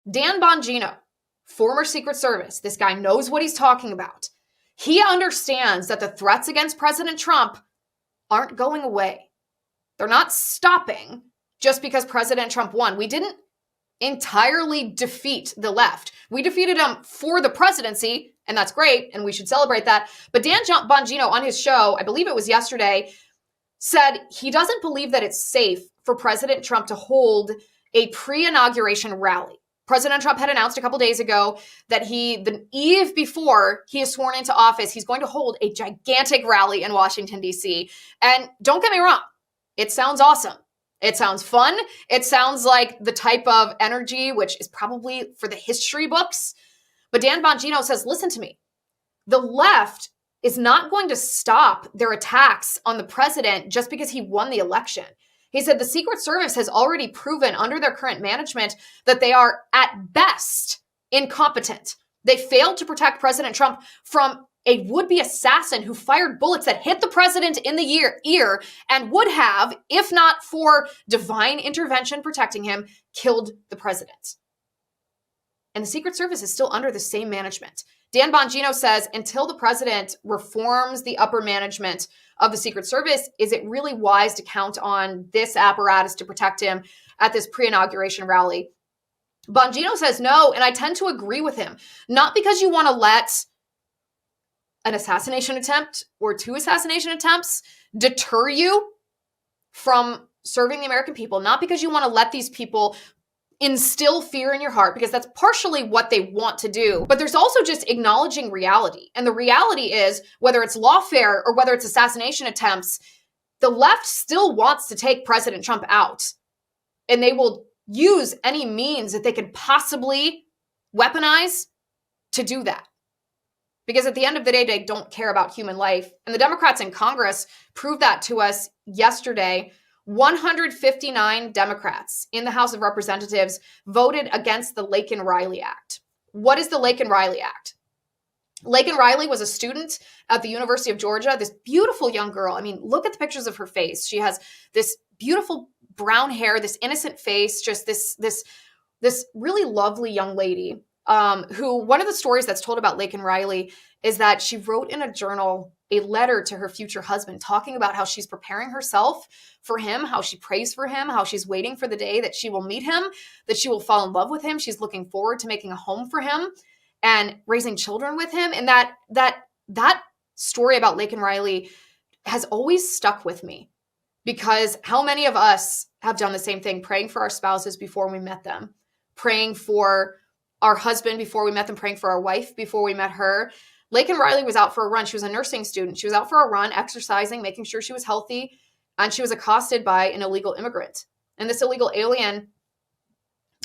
Dan Bongino, former Secret Service, this guy knows what he's talking about. He understands that the threats against President Trump aren't going away. They're not stopping just because President Trump won. We didn't entirely defeat the left. We defeated them for the presidency, and that's great, and we should celebrate that. But Dan Bongino on his show, I believe it was yesterday, said he doesn't believe that it's safe for President Trump to hold a pre-inauguration rally. President Trump had announced a couple days ago that the eve before he is sworn into office, he's going to hold a gigantic rally in Washington, D.C. And don't get me wrong, it sounds awesome. It sounds fun. It sounds like the type of energy which is probably for the history books. But Dan Bongino says, listen to me. The left is not going to stop their attacks on the president just because he won the election. He said the Secret Service has already proven under their current management that they are at best incompetent. They failed to protect President Trump from a would-be assassin who fired bullets that hit the president in the ear and would have, if not for divine intervention protecting him, killed the president. And the Secret Service is still under the same management. Dan Bongino says until the president reforms the upper management of the Secret Service, is it really wise to count on this apparatus to protect him at this pre-inauguration rally? Bongino says no, and I tend to agree with him. Not because you want to let an assassination attempt or two assassination attempts deter you from serving the American people, not because you want to let these people instill fear in your heart, because that's partially what they want to do. But there's also just acknowledging reality. And the reality is, whether it's lawfare or whether it's assassination attempts, the left still wants to take President Trump out. And they will use any means that they can possibly weaponize to do that. Because at the end of the day, they don't care about human life. And the Democrats in Congress proved that to us yesterday. 159 Democrats in the House of Representatives voted against the Laken Riley Act. What is the Laken Riley Act? Laken Riley was a student at the University of Georgia, this beautiful young girl. I mean, look at the pictures of her face. She has this beautiful brown hair, this innocent face, just this really lovely young lady who, one of the stories that's told about Laken Riley is that she wrote in a journal a letter to her future husband talking about how she's preparing herself for him, how she prays for him, how she's waiting for the day that she will meet him, that she will fall in love with him. She's looking forward to making a home for him and raising children with him. And that story about Laken Riley has always stuck with me, because how many of us have done the same thing, praying for our spouses before we met them, praying for our husband before we met them, praying for our wife before we met her. Laken Riley was out for a run. She was a nursing student. She was out for a run, exercising, making sure she was healthy, and she was accosted by an illegal immigrant. And this illegal alien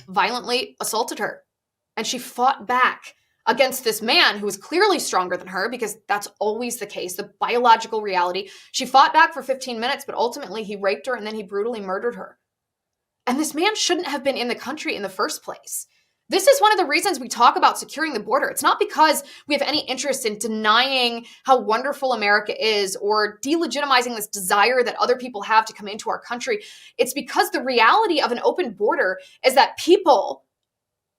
violently assaulted her. And she fought back against this man who was clearly stronger than her, because that's always the case, the biological reality. She fought back for 15 minutes, but ultimately he raped her and then he brutally murdered her. And this man shouldn't have been in the country in the first place. This is one of the reasons we talk about securing the border. It's not because we have any interest in denying how wonderful America is or delegitimizing this desire that other people have to come into our country. It's because the reality of an open border is that people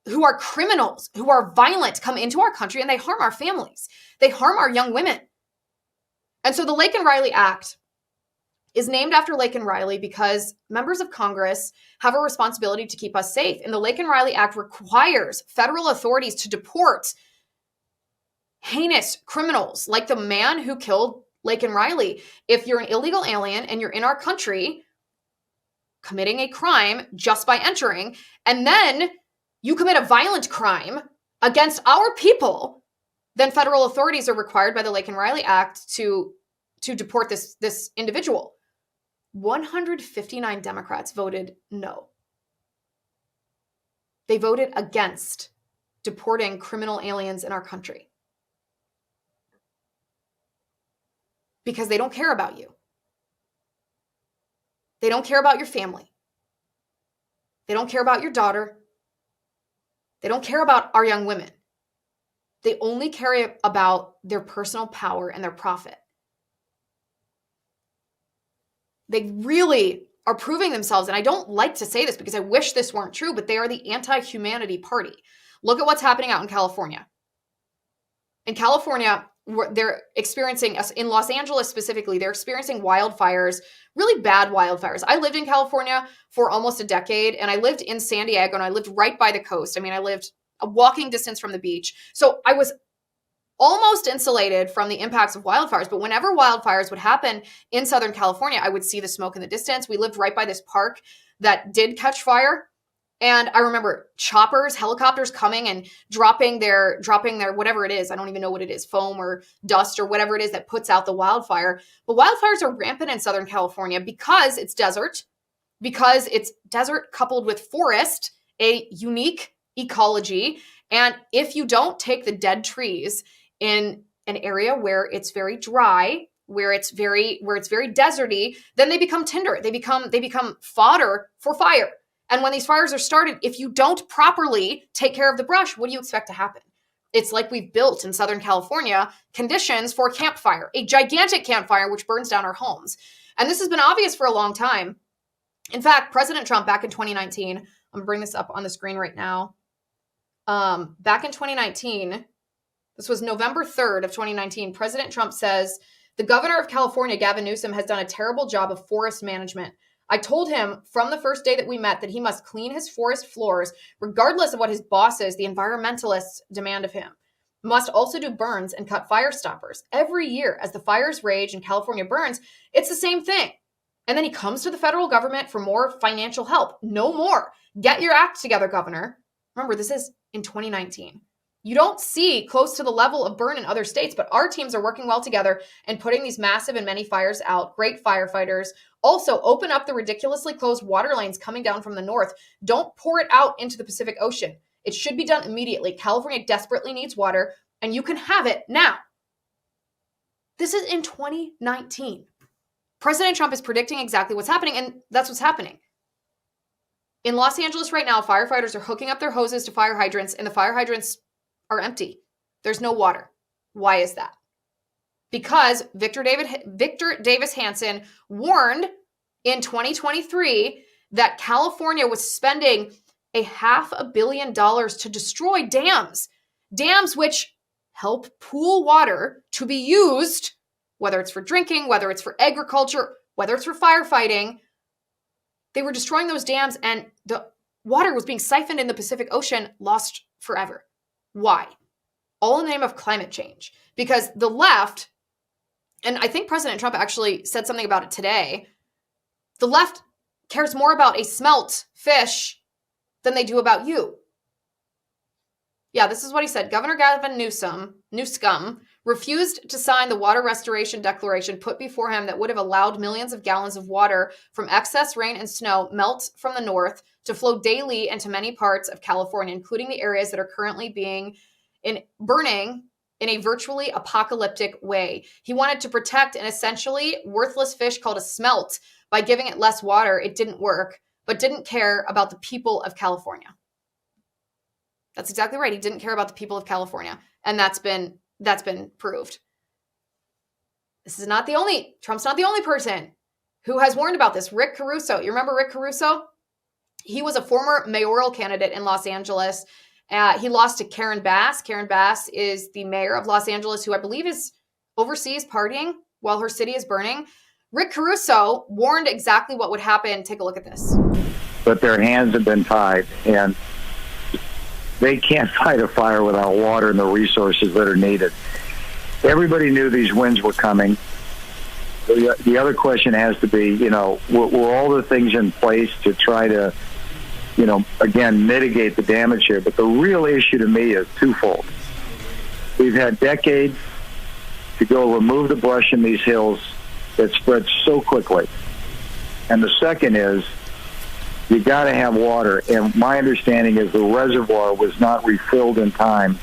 who are criminals, who are violent, come into our country and they harm our families. They harm our young women. And so the Laken Riley Act is named after Laken Riley because members of Congress have a responsibility to keep us safe. And the Laken Riley Act requires federal authorities to deport heinous criminals like the man who killed Laken Riley. If you're an illegal alien and you're in our country committing a crime just by entering, and then you commit a violent crime against our people, then federal authorities are required by the Laken Riley Act to deport this individual. 159 Democrats voted no. They voted against deporting criminal aliens in our country because they don't care about you. They don't care about your family. They don't care about your daughter. They don't care about our young women. They only care about their personal power and their profit. They really are proving themselves, and I don't like to say this because I wish this weren't true, but they are the anti-humanity party. Look at what's happening out in California. In California, they're experiencing, in Los Angeles specifically, they're experiencing wildfires, really bad wildfires. I lived in California for almost a decade, and I lived in San Diego, and I lived right by the coast. I mean, I lived a walking distance from the beach. So I was almost insulated from the impacts of wildfires. But whenever wildfires would happen in Southern California, I would see the smoke in the distance. We lived right by this park that did catch fire. And I remember choppers, helicopters coming and dropping their whatever it is. I don't even know what it is, foam or dust or whatever it is that puts out the wildfire. But wildfires are rampant in Southern California because it's desert coupled with forest, a unique ecology. And if you don't take the dead trees in an area where it's very dry, where it's very deserty, then they become tinder. They become fodder for fire. And when these fires are started, if you don't properly take care of the brush, what do you expect to happen? It's like we've built in Southern California conditions for campfire, a gigantic campfire which burns down our homes. And this has been obvious for a long time. In fact, President Trump back in 2019, I'm going to bring this up on the screen right now. Back in 2019, this was November 3rd of 2019, President Trump says, the governor of California, Gavin Newsom, has done a terrible job of forest management. I told him from the first day that we met that he must clean his forest floors, regardless of what his bosses, the environmentalists, demand of him. Must also do burns and cut fire stoppers. Every year, as the fires rage and California burns, it's the same thing. And then he comes to the federal government for more financial help. No more. Get your act together, governor. Remember, this is in 2019. You don't see close to the level of burn in other states, but our teams are working well together and putting these massive and many fires out. Great firefighters. Also, open up the ridiculously closed water lanes coming down from the north. Don't pour it out into the Pacific Ocean. It should be done immediately. California desperately needs water, and you can have it now. This is in 2019. President Trump is predicting exactly what's happening, and that's what's happening. In Los Angeles right now, firefighters are hooking up their hoses to fire hydrants, and the fire hydrants are empty. There's no water. Why is that? Because Victor Davis Hanson warned in 2023 that California was spending $500 million to destroy dams which help pool water to be used, whether it's for drinking, whether it's for agriculture, whether it's for firefighting. They were destroying those dams, and the water was being siphoned in the Pacific Ocean, lost forever. Why? All in the name of climate change. Because the left, and I think President Trump actually said something about it today, the left cares more about a smelt fish than they do about you. Yeah, this is what he said. Governor Gavin Newsom refused to sign the water restoration declaration put before him that would have allowed millions of gallons of water from excess rain and snow melt from the north to flow daily into many parts of California, including the areas that are currently burning in a virtually apocalyptic way. He wanted to protect an essentially worthless fish called a smelt by giving it less water. It didn't work, but didn't care about the people of California. That's exactly right. He didn't care about the people of California, and that's been proved. Trump's not the only person who has warned about this. Rick Caruso. You remember Rick Caruso? He was a former mayoral candidate in Los Angeles. He lost to Karen Bass. Karen Bass is the mayor of Los Angeles, who I believe is overseas partying while her city is burning. Rick Caruso warned exactly what would happen. Take a look at this. But their hands have been tied, and they can't fight a fire without water and the resources that are needed. Everybody knew these winds were coming. The other question has to be, were all the things in place to try to, again, mitigate the damage here? But the real issue to me is twofold. We've had decades to go remove the brush in these hills that spreads so quickly. And the second is, you got to have water. And my understanding is the reservoir was not refilled in time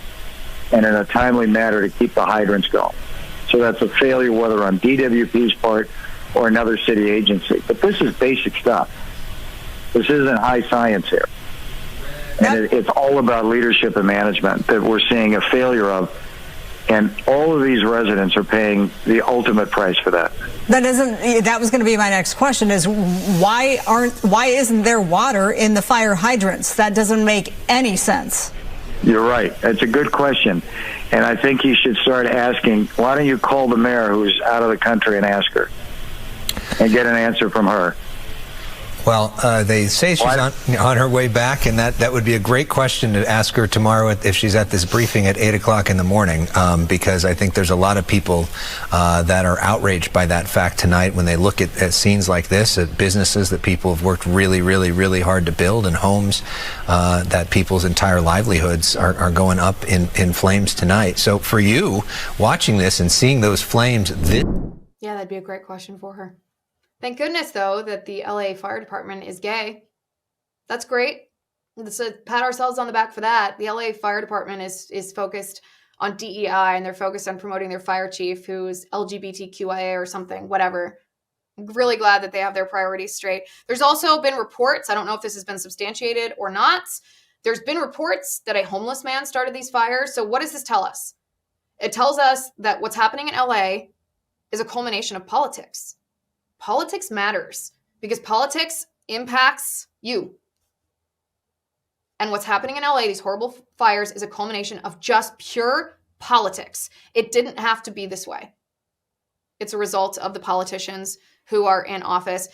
and in a timely manner to keep the hydrants going. So that's a failure, whether on DWP's part or another city agency. But this is basic stuff. This isn't high science here. And it's all about leadership and management that we're seeing a failure of. And all of these residents are paying the ultimate price for that. That was going to be my next question, is why isn't there water in the fire hydrants? That doesn't make any sense. You're right. That's a good question. And I think you should start asking, why don't you call the mayor who's out of the country and ask her and get an answer from her? Well, they say she's on her way back, and that would be a great question to ask her tomorrow if she's at this briefing at 8 o'clock in the morning, because I think there's a lot of people that are outraged by that fact tonight when they look at scenes like this, at businesses that people have worked really, really, really hard to build, and homes that people's entire livelihoods are going up in flames tonight. So for you, watching this and seeing those flames, yeah, that'd be a great question for her. Thank goodness, though, that the LA Fire Department is gay. That's great. Let's pat ourselves on the back for that. The LA Fire Department is focused on DEI, and they're focused on promoting their fire chief, who's LGBTQIA or something, whatever. I'm really glad that they have their priorities straight. There's also been reports, I don't know if this has been substantiated or not, there's been reports that a homeless man started these fires. So what does this tell us? It tells us that what's happening in LA is a culmination of politics. Politics matters because politics impacts you. And what's happening in LA, these horrible fires, is a culmination of just pure politics. It didn't have to be this way. It's a result of the politicians who are in office.